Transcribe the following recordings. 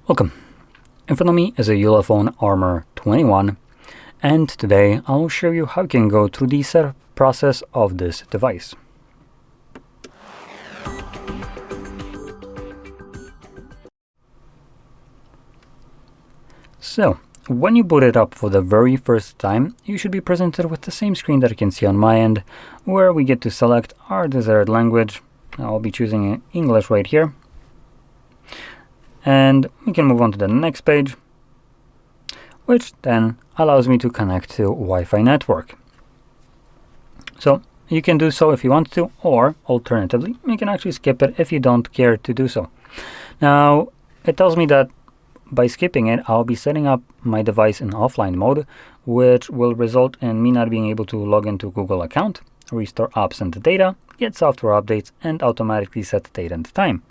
Welcome. In front of me is a ULEFONE Armor 21, and today I will show you how you can go through the setup process of this device. So, when you boot it up for the very first time, you should be presented with the same screen that you can see on my end, where we get to select our desired language. I'll be choosing English right here. And we can move on to the next page, which then allows me to connect to Wi-Fi network. So you can do so if you want to, or alternatively, you can actually skip it if you don't care to do so. Now, it tells me that by skipping it, I'll be setting up my device in offline mode, which will result in me not being able to log into Google account, restore apps and data, get software updates, and automatically set the date and time.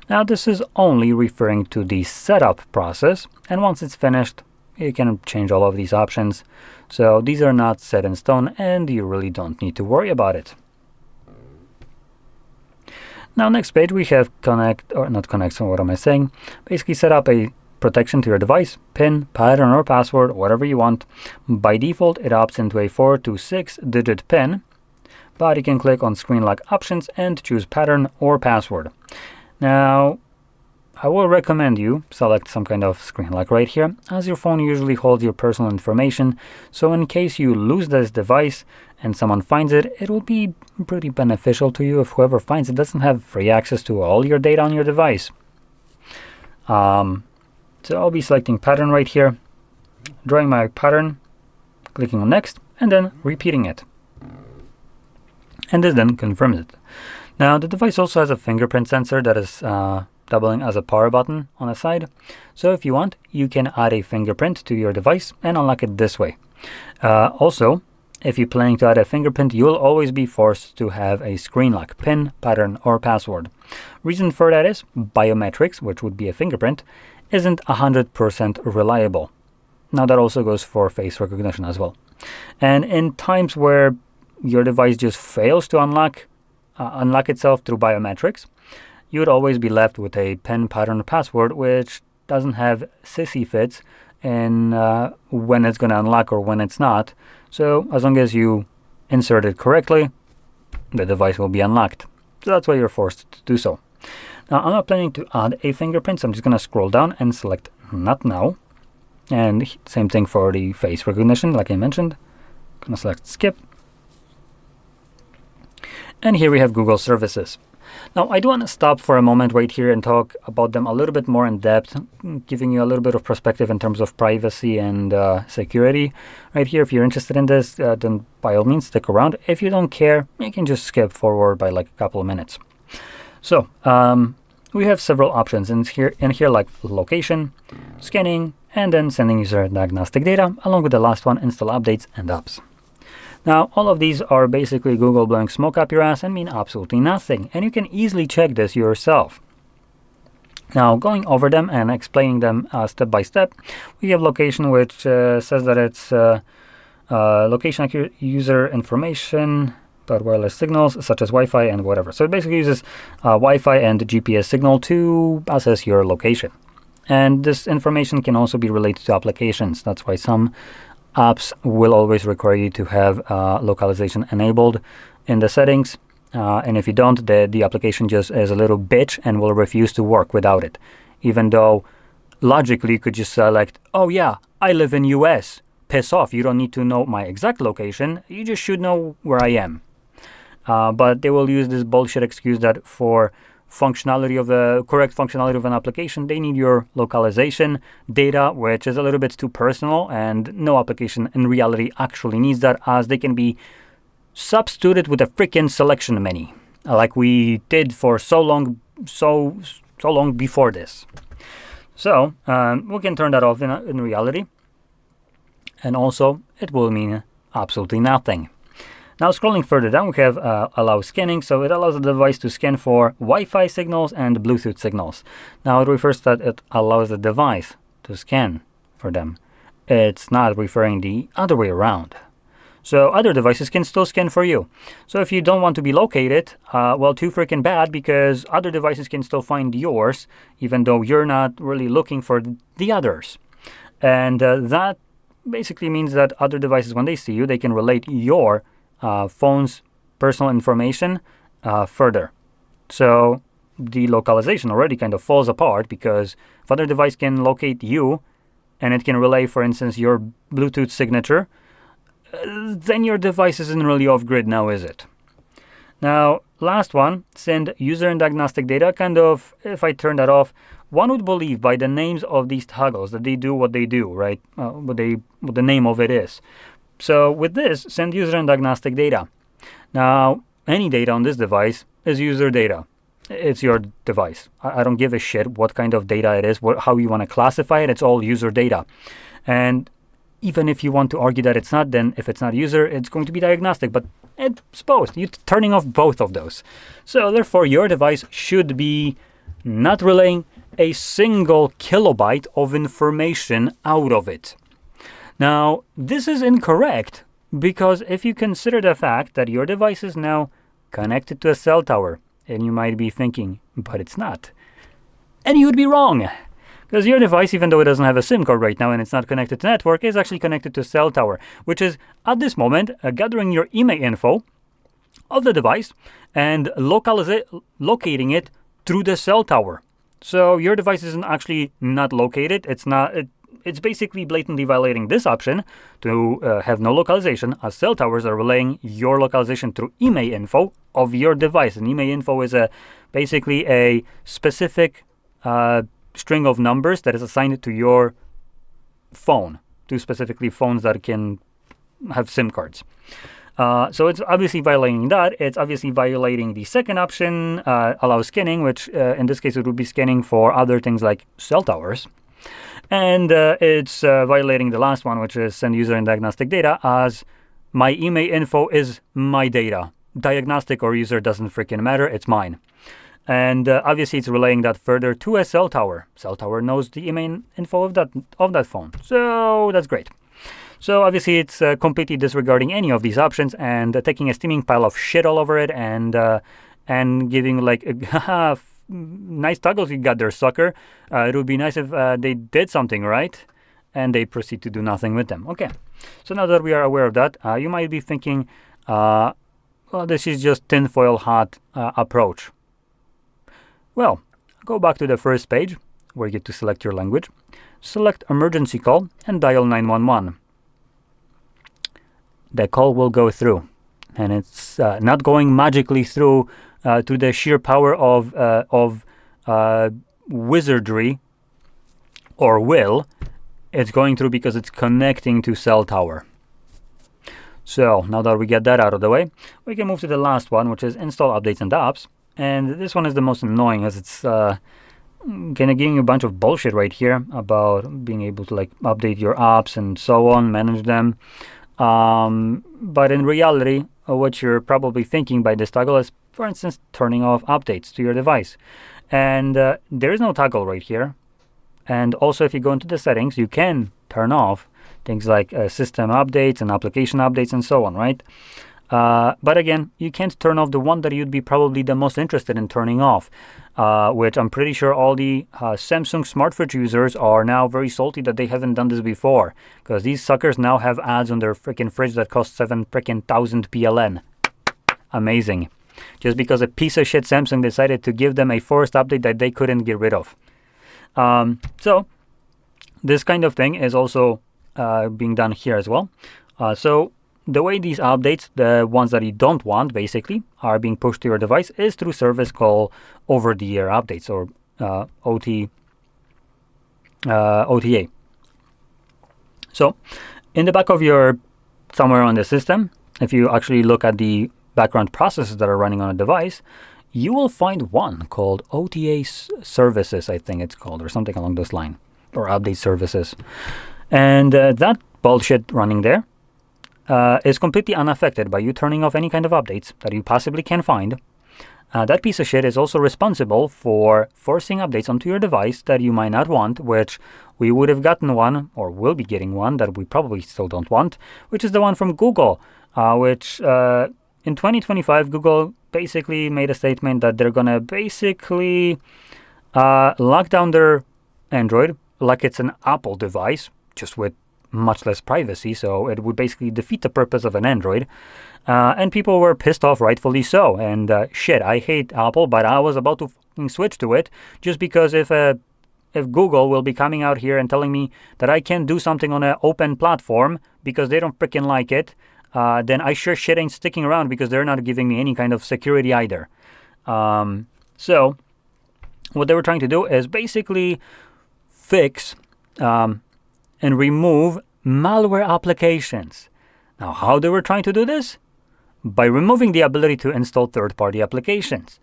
Now, this is only referring to the setup process, and once it's finished, you can change all of these options. So these are not set in stone, and you really don't need to worry about it. Now, next page, we have basically set up a protection to your device, PIN, pattern, or password, whatever you want. By default, it opts into a 4 to 6-digit PIN, but you can click on screen lock options and choose pattern or password. Now, I will recommend you select some kind of screen lock right here, as your phone usually holds your personal information, so in case you lose this device and someone finds it, it will be pretty beneficial to you if whoever finds it doesn't have free access to all your data on your device. So I'll be selecting pattern right here, drawing my pattern, clicking on next, and then repeating it. And this then confirms it. Now, the device also has a fingerprint sensor that is doubling as a power button on the side. So if you want, you can add a fingerprint to your device and unlock it this way. Also, if you're planning to add a fingerprint, you'll always be forced to have a screen lock, PIN, pattern, or password. Reason for that is biometrics, which would be a fingerprint, isn't 100% reliable. Now, that also goes for face recognition as well. And in times where your device just fails to unlock itself through biometrics, you would always be left with a PIN, pattern, password, which doesn't have sissy fits in when it's going to unlock or when it's not. So as long as you insert it correctly, the device will be unlocked. So that's why you're forced to do so. Now, I'm not planning to add a fingerprint, so I'm just going to scroll down and select Not Now. And same thing for the face recognition, like I mentioned. I'm going to select Skip. And here we have Google services. Now, I do want to stop for a moment right here and talk about them a little bit more in depth, giving you a little bit of perspective in terms of privacy and security. Right here, if you're interested in this, then by all means stick around. If you don't care, you can just skip forward by like a couple of minutes. So, we have several options in here like location, scanning, and then sending user diagnostic data, along with the last one, install updates and apps. Now, all of these are basically Google blowing smoke up your ass and mean absolutely nothing, and you can easily check this yourself. Now, going over them and explaining them step by step, we have location, which says that it's location accurate user information about wireless signals such as Wi-Fi and whatever. So it basically uses Wi-Fi and GPS signal to assess your location. And this information can also be related to applications. That's why some apps will always require you to have localization enabled in the settings. And if you don't, the application just is a little bitch and will refuse to work without it. Even though logically you could just select, oh yeah, I live in US. Piss off, you don't need to know my exact location. You just should know where I am. But they will use this bullshit excuse that for correct functionality of an application, they need your localization data, which is a little bit too personal, and no application in reality actually needs that, as they can be substituted with a freaking selection menu, like we did for so long before this. So we can turn that off in reality, and also it will mean absolutely nothing. Now, scrolling further down, we have allow scanning. So it allows the device to scan for Wi-Fi signals and Bluetooth signals. Now, it refers that it allows the device to scan for them. It's not referring the other way around. So other devices can still scan for you. So if you don't want to be located, well, too freaking bad, because other devices can still find yours, even though you're not really looking for the others. And that basically means that other devices, when they see you, they can relate your phone's personal information further. So the localization already kind of falls apart, because if other device can locate you and it can relay, for instance, your Bluetooth signature, then your device isn't really off-grid now, is it? Now, last one, send user and diagnostic data. Kind of, if I turn that off, one would believe by the names of these toggles that they do what they do, right? What the name of it is. So with this, send user and diagnostic data. Now, any data on this device is user data. It's your device. I don't give a shit what kind of data it is, how you want to classify it. It's all user data. And even if you want to argue that it's not, then if it's not user, it's going to be diagnostic. But it's both. You're turning off both of those. So therefore, your device should be not relaying a single kilobyte of information out of it. Now, this is incorrect, because if you consider the fact that your device is now connected to a cell tower, and you might be thinking, but it's not. And you would be wrong, because your device, even though it doesn't have a SIM card right now and it's not connected to network, is actually connected to a cell tower, which is at this moment gathering your email info of the device and locating it through the cell tower. So your device isn't actually not located. It's basically blatantly violating this option to have no localization, as cell towers are relaying your localization through email info of your device. And email info is basically a specific string of numbers that is assigned to your phone, to specifically phones that can have SIM cards. So it's obviously violating that. It's obviously violating the second option, allow scanning, which in this case it would be scanning for other things like cell towers. And it's violating the last one, which is send user and diagnostic data, as my email info is my data. Diagnostic or user doesn't freaking matter, it's mine. And obviously it's relaying that further to a cell tower. Cell tower knows the email info of that phone. So that's great. So obviously it's completely disregarding any of these options and taking a steaming pile of shit all over it and giving like, haha, nice toggles you got there, sucker. It would be nice if they did something, right? And they proceed to do nothing with them. Okay, so now that we are aware of that, you might be thinking, well, this is just tinfoil hat approach. Well, go back to the first page where you get to select your language, select emergency call, and dial 911. The call will go through, and it's not going magically through to the sheer power of wizardry or will. It's going through because it's connecting to cell tower. So now that we get that out of the way, we can move to the last one, which is install updates and apps. And this one is the most annoying, as it's kind of giving you a bunch of bullshit right here about being able to like update your apps and so on, manage them. But in reality, what you're probably thinking by this toggle is, for instance, turning off updates to your device. And there is no toggle right here. And also, if you go into the settings, you can turn off things like system updates and application updates and so on, right? But again, you can't turn off the one that you'd be probably the most interested in turning off, which I'm pretty sure all the Samsung smart fridge users are now very salty that they haven't done this before, because these suckers now have ads on their freaking fridge that cost 7,000 PLN. Amazing. Just because a piece of shit Samsung decided to give them a forced update that they couldn't get rid of. So this kind of thing is also being done here as well. So the way these updates, the ones that you don't want, basically, are being pushed to your device is through service called over-the-air updates, or OTA. So in the back of your, somewhere on the system, if you actually look at the background processes that are running on a device, you will find one called OTA services, I think it's called, or something along those lines, or update services. And that bullshit running there is completely unaffected by you turning off any kind of updates that you possibly can find. That piece of shit is also responsible for forcing updates onto your device that you might not want, which we would have gotten one, or will be getting one, that we probably still don't want, which is the one from Google. which in 2025, Google basically made a statement that they're going to basically lock down their Android like it's an Apple device, just with much less privacy. So it would basically defeat the purpose of an Android. And people were pissed off, rightfully so. And shit, I hate Apple, but I was about to switch to it just because if Google will be coming out here and telling me that I can't do something on an open platform because they don't freaking like it, then I sure shit ain't sticking around because they're not giving me any kind of security either. So what they were trying to do is basically fix and remove malware applications. Now, how they were trying to do this? By removing the ability to install third-party applications.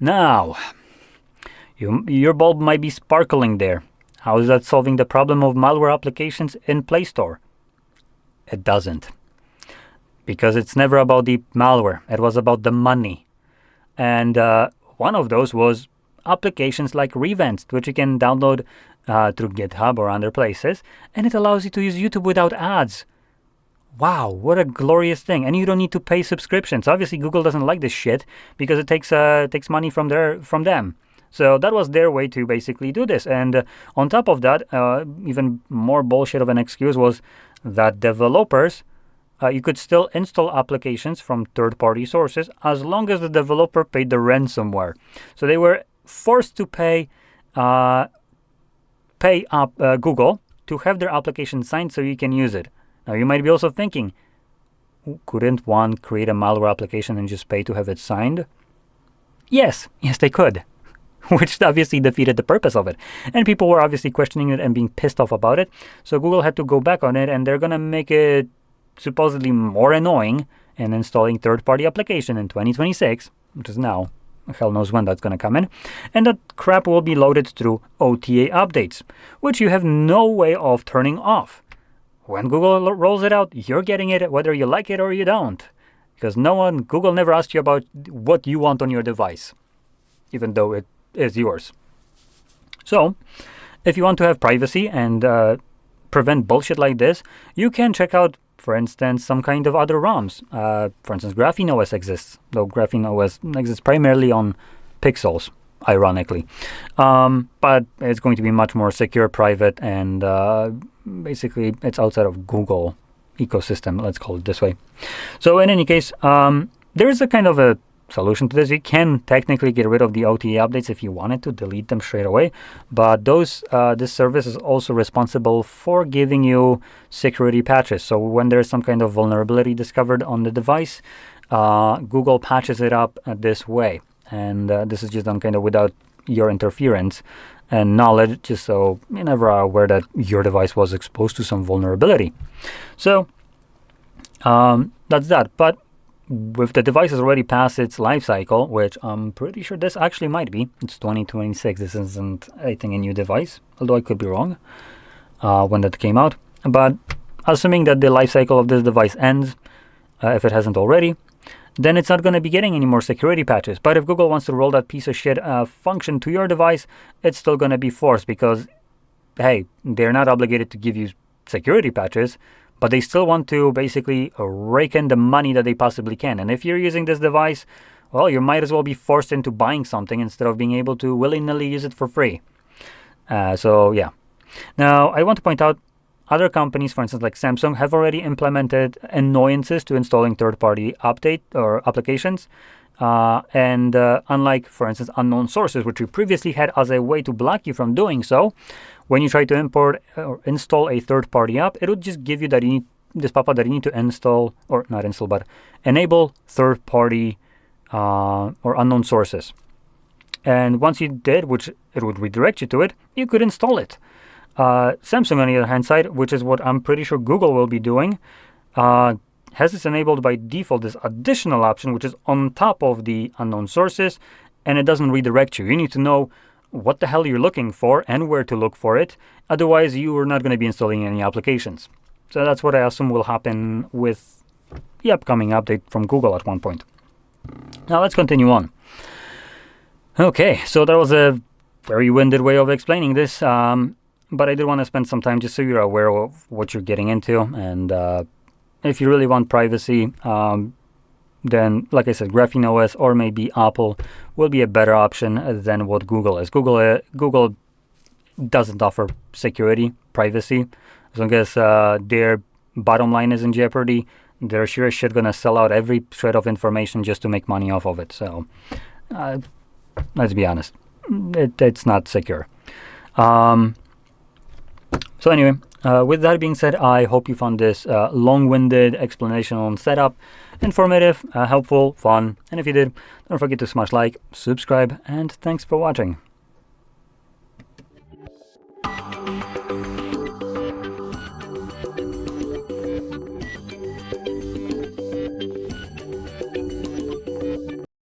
Now, your bulb might be sparkling there. How is that solving the problem of malware applications in Play Store? It doesn't. Because it's never about the malware. It was about the money. And one of those was applications like Revanced, which you can download through GitHub or other places. And it allows you to use YouTube without ads. Wow, what a glorious thing. And you don't need to pay subscriptions. Obviously, Google doesn't like this shit because it takes money from them. So that was their way to basically do this. And on top of that, even more bullshit of an excuse was that developers, you could still install applications from third-party sources as long as the developer paid the ransomware. So they were forced to pay Google to have their application signed so you can use it. Now, you might be also thinking, couldn't one create a malware application and just pay to have it signed? Yes, they could, which obviously defeated the purpose of it. And people were obviously questioning it and being pissed off about it. So Google had to go back on it, and they're going to make it supposedly more annoying in installing third-party application in 2026, which is now. Hell knows when that's going to come in. And that crap will be loaded through OTA updates, which you have no way of turning off. When Google rolls it out, you're getting it whether you like it or you don't. Because Google never asked you about what you want on your device, even though it is yours. So, if you want to have privacy and prevent bullshit like this, you can check out, for instance, some kind of other ROMs. For instance, GrapheneOS exists, though GrapheneOS exists primarily on pixels, ironically. But it's going to be much more secure, private, and basically it's outside of Google ecosystem, let's call it this way. So in any case, there is a kind of a solution to this. You can technically get rid of the OTA updates if you wanted to, delete them straight away. But this service is also responsible for giving you security patches. So when there's some kind of vulnerability discovered on the device, Google patches it up this way. And this is just done kind of without your interference and knowledge, just so you never are aware that your device was exposed to some vulnerability. So that's that. But if the device has already passed its life cycle, which I'm pretty sure this actually might be, it's 2026. This isn't, I think, a new device, although I could be wrong when that came out. But assuming that the life cycle of this device ends, if it hasn't already, then it's not going to be getting any more security patches. But if Google wants to roll that piece of shit function to your device, it's still going to be forced because, hey, they're not obligated to give you security patches, but they still want to basically rake in the money that they possibly can. And if you're using this device, well, you might as well be forced into buying something instead of being able to willy-nilly use it for free. So, yeah. Now, I want to point out other companies, for instance, like Samsung, have already implemented annoyances to installing third-party update or applications. And unlike, for instance, unknown sources, which you previously had as a way to block you from doing so, when you try to import or install a third-party app, it would just give you that you need this pop-up that you need to install, or not install, but enable third-party or unknown sources. And once you did, which it would redirect you to it, you could install it. Samsung, on the other hand side, which is what I'm pretty sure Google will be doing, has this enabled by default, this additional option, which is on top of the unknown sources, and it doesn't redirect you. You need to know what the hell you're looking for and where to look for it. Otherwise, you are not going to be installing any applications. So that's what I assume will happen with the upcoming update from Google at one point. Now let's continue on. Okay, so that was a very winded way of explaining this, but I did want to spend some time just so you're aware of what you're getting into and if you really want privacy, then, like I said, GrapheneOS or maybe Apple will be a better option than what Google is. Google doesn't offer security, privacy. As long as their bottom line is in jeopardy, they're sure as shit gonna sell out every shred of information just to make money off of it. So, let's be honest, it's not secure. So anyway, with that being said, I hope you found this long-winded explanation on setup informative, helpful, fun, and if you did, don't forget to smash like, subscribe, and thanks for watching.